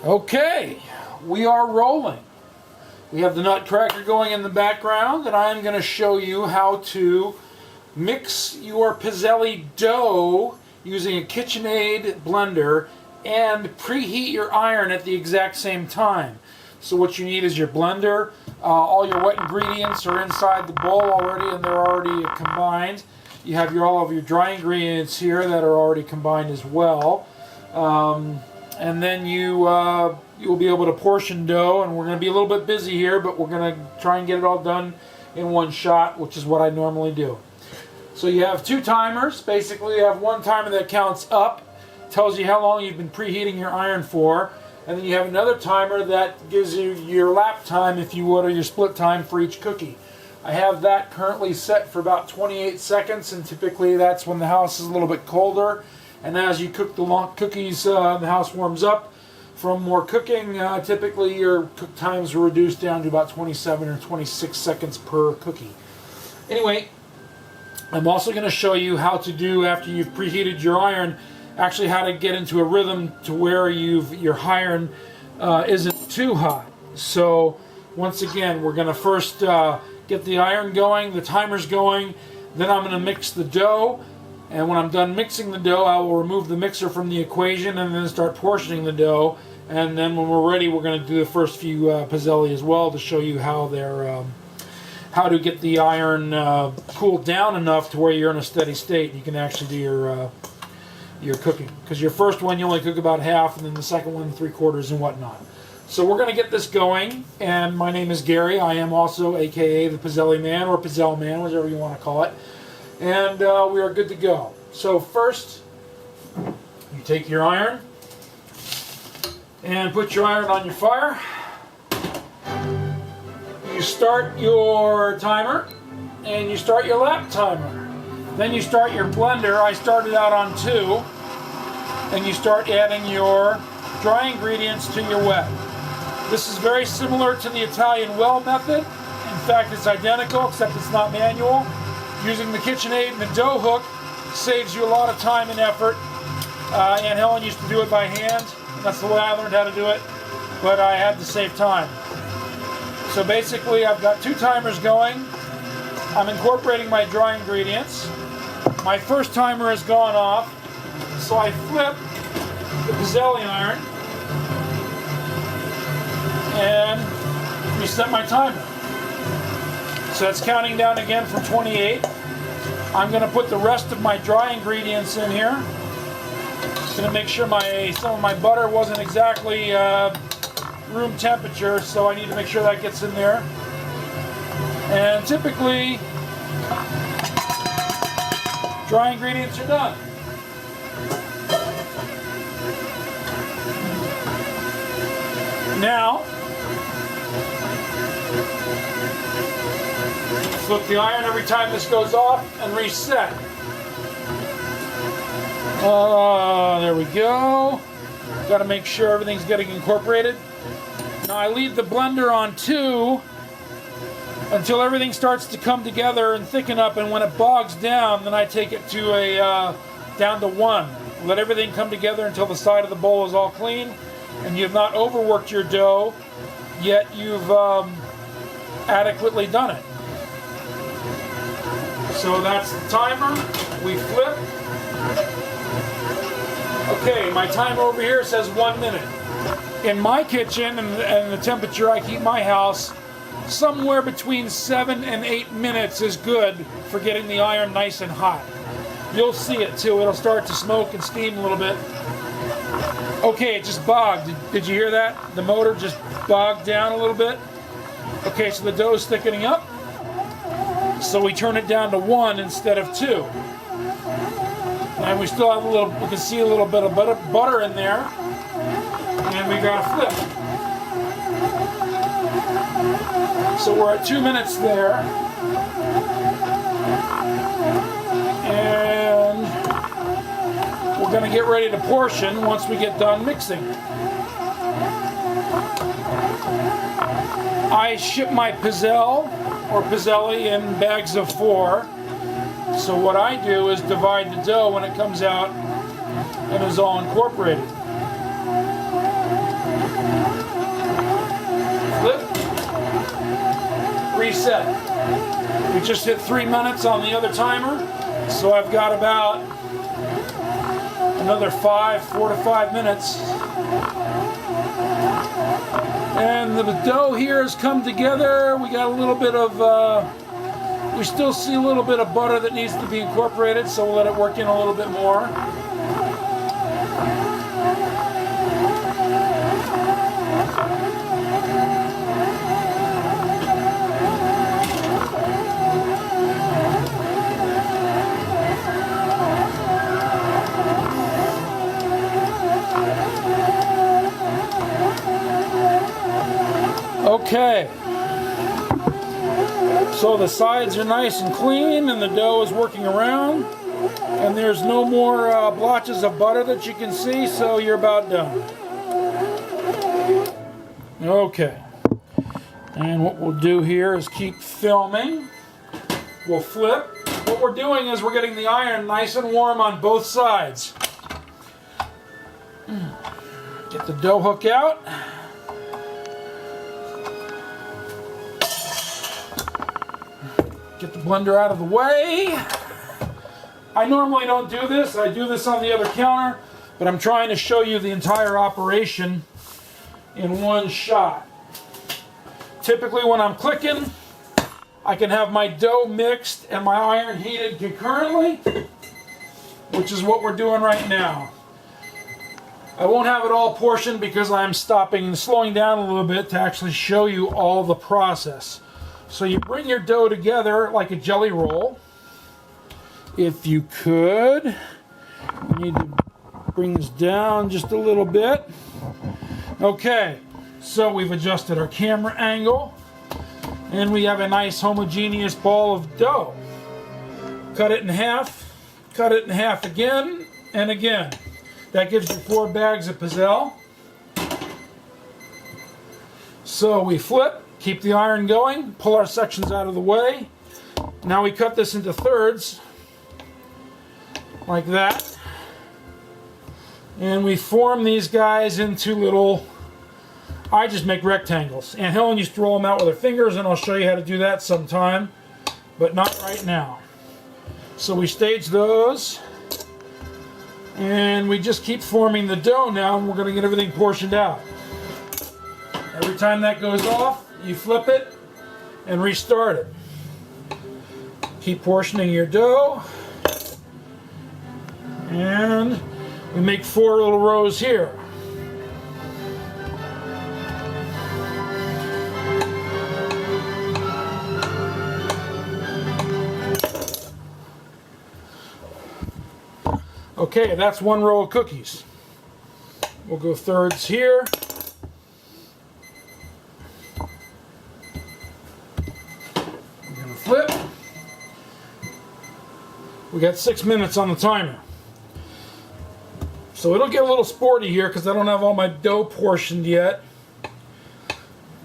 Okay, we are rolling. We have the Nutcracker going in the background, and I'm going to show you how to mix your Pizzelle dough using a KitchenAid blender and preheat your iron at the exact same time. So what you need is your blender. All your wet ingredients are inside the bowl already, and they're already combined. You have all of your dry ingredients here that are already combined as well. And then you'll be able to portion dough, and we're going to be a little bit busy here, but we're going to try and get it all done in one shot, which is what I normally do. So you have two timers. Basically, you have one timer that counts up, tells you how long you've been preheating your iron for, and then you have another timer that gives you your lap time, if you would, or your split time for each cookie. I have that currently set for about 28 seconds, and typically that's when the house is a little bit colder. And as you cook the long cookies, the house warms up from more cooking. Typically your cook times are reduced down to about 27 or 26 seconds per cookie. Anyway, I'm also going to show you how to do, after you've preheated your iron, actually how to get into a rhythm to where your iron isn't too hot. So once again, we're going to first get the iron going, the timer's going, then I'm going to mix the dough. And when I'm done mixing the dough, I will remove the mixer from the equation and then start portioning the dough. And then when we're ready, we're going to do the first few Pizzelle as well to show you how to get the iron cooled down enough to where you're in a steady state. You can actually do your cooking. Because your first one you only cook about half, and then the second one 3/4 and whatnot. So we're going to get this going. And my name is Gary. I am also AKA the Pizzelleman or Pizzelleman, whatever you want to call it. And we are good to go. So first, you take your iron and put your iron on your fire. You start your timer and you start your lap timer. Then you start your blender. I started out on 2. And you start adding your dry ingredients to your wet. This is very similar to the Italian well method. In fact, it's identical, except it's not manual. Using the KitchenAid and the dough hook saves you a lot of time and effort. Aunt Helen used to do it by hand. That's the way I learned how to do it, but I had to save time. So basically, I've got 2 timers going. I'm incorporating my dry ingredients. My first timer has gone off, so I flip the Pizzelle iron and reset my timer. So that's counting down again from 28. I'm going to put the rest of my dry ingredients in here. Just going to make sure some of my butter wasn't exactly room temperature, so I need to make sure that gets in there. And typically, dry ingredients are done. Now, flip the iron every time this goes off and reset. There we go. Got to make sure everything's getting incorporated. Now I leave the blender on 2 until everything starts to come together and thicken up, and when it bogs down, then I take it to down to 1. Let everything come together until the side of the bowl is all clean, and you have not overworked your dough, yet you've adequately done it. So that's the timer. We flip. Okay, my timer over here says 1 minute. In my kitchen and the temperature I keep my house, somewhere between 7 and 8 minutes is good for getting the iron nice and hot. You'll see it too. It'll start to smoke and steam a little bit. Okay, it just bogged. Did you hear that? The motor just bogged down a little bit. Okay, so the dough's thickening up. So we turn it down to 1 instead of 2. And we still have we can see a little bit of butter in there. And we got to flip. So we're at 2 minutes there. And we're going to get ready to portion once we get done mixing. I ship my Pizzelle or Pizzelle in bags of 4. So what I do is divide the dough when it comes out and is all incorporated. reset. We just hit 3 minutes on the other timer, so I've got about another 4 to 5 minutes. And the dough here has come together. We got a little bit of, we still see a little bit of butter that needs to be incorporated, so we'll let it work in a little bit more. Okay, so the sides are nice and clean and the dough is working around, and there's no more blotches of butter that you can see, so you're about done. Okay, and what we'll do here is keep filming. We'll flip. What we're doing is we're getting the iron nice and warm on both sides. Get the dough hook out. Get the blender out of the way. I normally don't do this. I do this on the other counter, but I'm trying to show you the entire operation in one shot. Typically when I'm clicking, I can have my dough mixed and my iron heated concurrently, which is what we're doing right now. I won't have it all portioned because I'm stopping and slowing down a little bit to actually show you all the process. So you bring your dough together like a jelly roll. If you could, you need to bring this down just a little bit. Okay, so we've adjusted our camera angle and we have a nice homogeneous ball of dough. Cut it in half again and again. That gives you 4 bags of Pizzelle. So we flip. Keep the iron going, pull our sections out of the way. Now we cut this into thirds, like that. And we form these guys into little, I just make rectangles. Aunt Helen used to roll them out with her fingers, and I'll show you how to do that sometime, but not right now. So we stage those, and we just keep forming the dough now, and we're going to get everything portioned out. Every time that goes off, you flip it and restart it. Keep portioning your dough. And we make 4 little rows here. Okay, that's 1 row of cookies. We'll go thirds here. Flip. We got 6 minutes on the timer. So it'll get a little sporty here because I don't have all my dough portioned yet.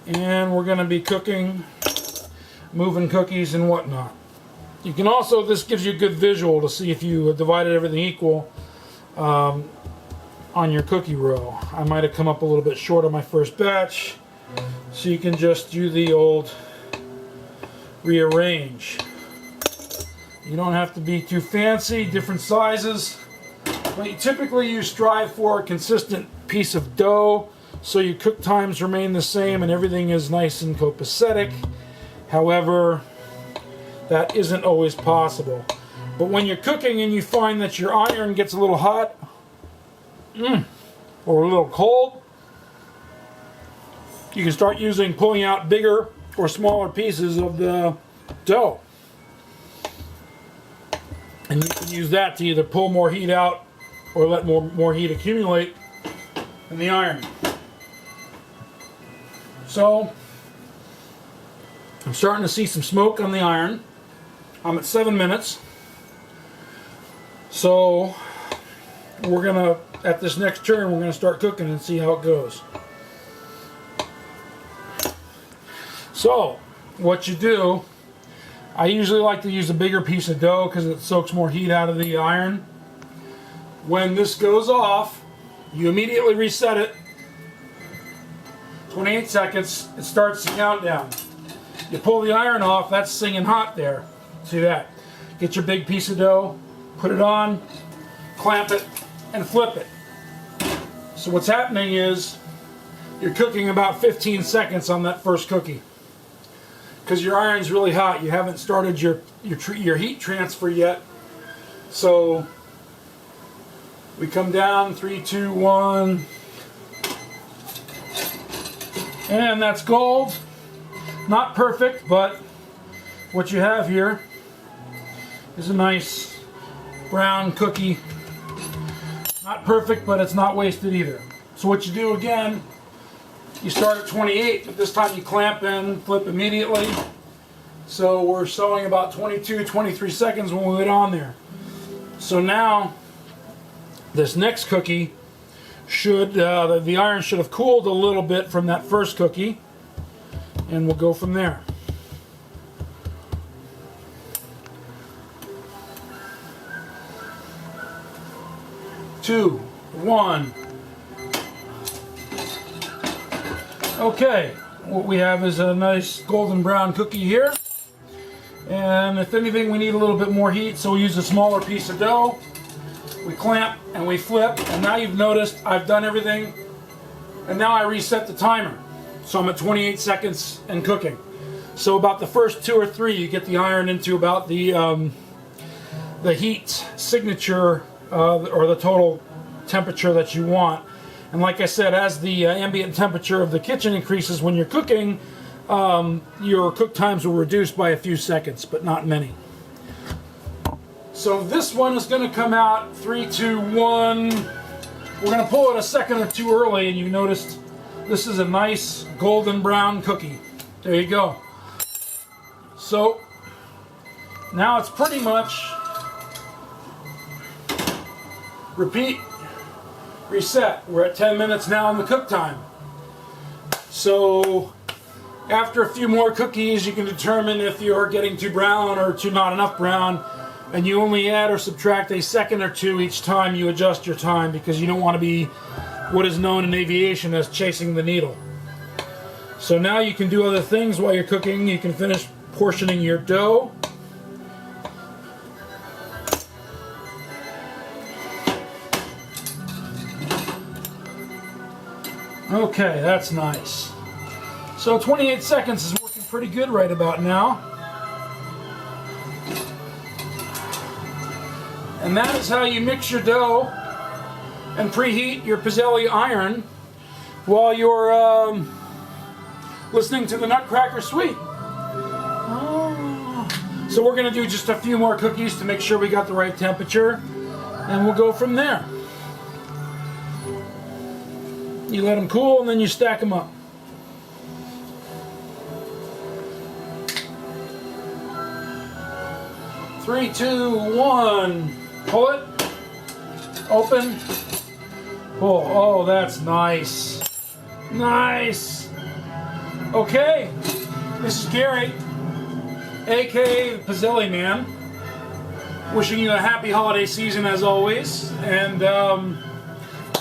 And we're going to be cooking, moving cookies and whatnot. You can also, this gives you a good visual to see if you divided everything equal on your cookie row. I might have come up a little bit short on my first batch. So you can just do the old rearrange. You don't have to be too fancy, different sizes, but you strive for a consistent piece of dough so your cook times remain the same and everything is nice and copacetic. However, that isn't always possible. But when you're cooking and you find that your iron gets a little hot or a little cold, you can start pulling out bigger or smaller pieces of the dough. And you can use that to either pull more heat out or let more heat accumulate in the iron. So, I'm starting to see some smoke on the iron. I'm at 7 minutes. So, we're gonna, at this next turn, we're gonna start cooking and see how it goes. So, what you do, I usually like to use a bigger piece of dough because it soaks more heat out of the iron. When this goes off, you immediately reset it. 28 seconds, it starts the countdown. You pull the iron off, that's singing hot there. See that? Get your big piece of dough, put it on, clamp it, and flip it. So what's happening is you're cooking about 15 seconds on that first cookie. Because your iron's really hot, you haven't started your heat transfer yet. So we come down, 3, 2, 1, and that's gold. Not perfect, but what you have here is a nice brown cookie. Not perfect, but it's not wasted either. So what you do again, you start at 28, but this time you clamp in, flip immediately. So we're showing about 22, 23 seconds when we get on there. So now, this next cookie should, the iron should have cooled a little bit from that first cookie, and we'll go from there. Two, one. Okay, what we have is a nice golden brown cookie here. And if anything, we need a little bit more heat, so we use a smaller piece of dough. We clamp and we flip, and now you've noticed I've done everything, and now I reset the timer. So I'm at 28 seconds and cooking. So about the first 2 or 3, you get the iron into about the heat signature or the total temperature that you want. And like I said, as the ambient temperature of the kitchen increases when you're cooking, your cook times will reduce by a few seconds, but not many. So this one is going to come out 3, 2, 1. We're going to pull it a second or two early, and you noticed this is a nice golden brown cookie. There you go. So now it's pretty much repeat, reset. We're at 10 minutes now in the cook time. So after a few more cookies, you can determine if you're getting too brown or too not enough brown, and you only add or subtract a second or two each time you adjust your time, because you don't want to be what is known in aviation as chasing the needle. So now you can do other things while you're cooking. You can finish portioning your dough. Okay, that's nice. So 28 seconds is working pretty good right about now. And that is how you mix your dough and preheat your Pizzelle iron while you're listening to the Nutcracker Suite. Oh. So we're going to do just a few more cookies to make sure we got the right temperature, and we'll go from there. You let them cool, and then you stack them up. Three, two, one. Pull it. Open. Pull. Oh, that's nice. Nice. Okay. This is Gary, aka Pizzelleman, wishing you a happy holiday season as always, and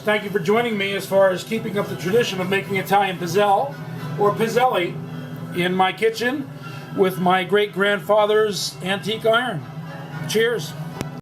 thank you for joining me as far as keeping up the tradition of making Italian pizzelle, or pizzelle, in my kitchen with my great-grandfather's antique iron. Cheers.